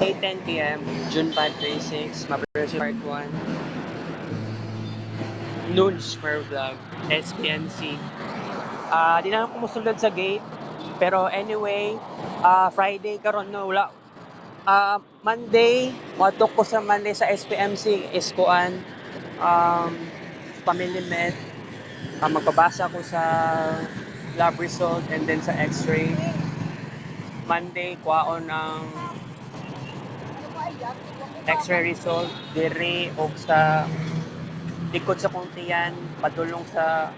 8:10 p.m. June 5, 26, Mabrosy Part 1. Noon Shmer Vlog, SPNC. Di na ako musulod sa gate. Pero anyway, Friday karon no wala. Monday, matok ko sa Monday sa SPMC is kuan family med. Magpabasa ko sa lab result and then sa x-ray. Monday, kuhaon ang x-ray result diri og sa likod sa kong tiyan padulong sa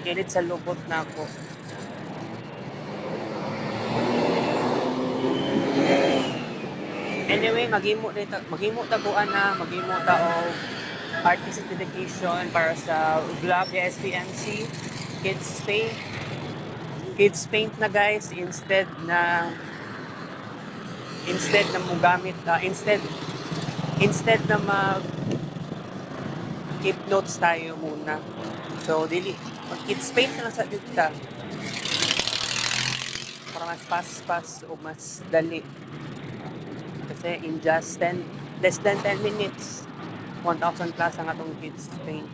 kilid sa lubot nako. Anyway, maghimo ta kuan na, maghimo ta og artist dedication para sa vlog ni SPMC Kids Paint na guys, instead na mo gamit instead na mag keep notes tayo muna. So dili mag Kids Paint na lang sa dita para mas fast o mas dali. Kasi in just less than 10 minutes 1,000 plus ang atong Kids Paint.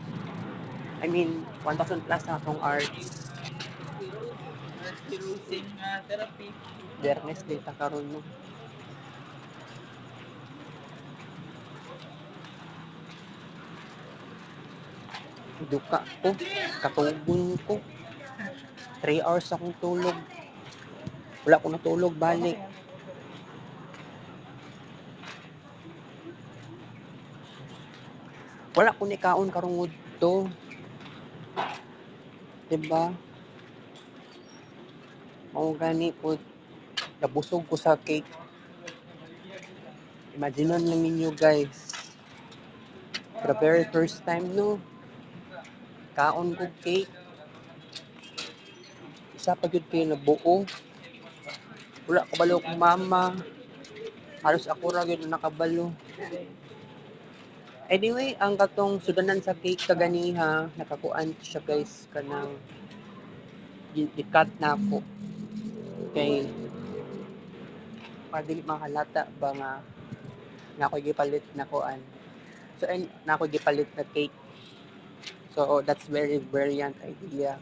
I mean 1,000 plus ang atong arts. Therapy. Dernes data karon no. Duka ko, katubon ko. 3 hours akong tulog. Wala ko natulog balik. Wala ko ni kaon karong udto. Diba? Mao gani po nabusog ko sa cake. Imagineon lang ninyo guys. For the very first time no, kaon ko cake. Isa pa gyud kay nabuo. Wala kabalo kong mama. Halos ako ra gyud nakabalo. Anyway, ang katong sudanan sa cake kaganiha, nakakuan siya guys kanang i-cut na ako. Kay dili mahalata ba nga na ako gipalit na kuan. So na ako gipalit na cake. So that's very brilliant idea.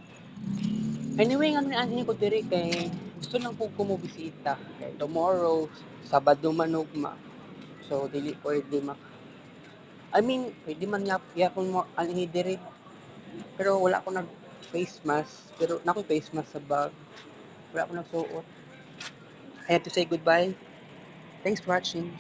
Anyway, nga ani ko diri kay gusto lang ko kumubisita. Kay tomorrow, Sabado manugma. So dili pwede I mean, pwede man yapon mo anhi diri. Pero wala ko nag face mask. Pero na ko face mask sa bag. Wala ko nagsuot. I have to say goodbye. Thanks for watching.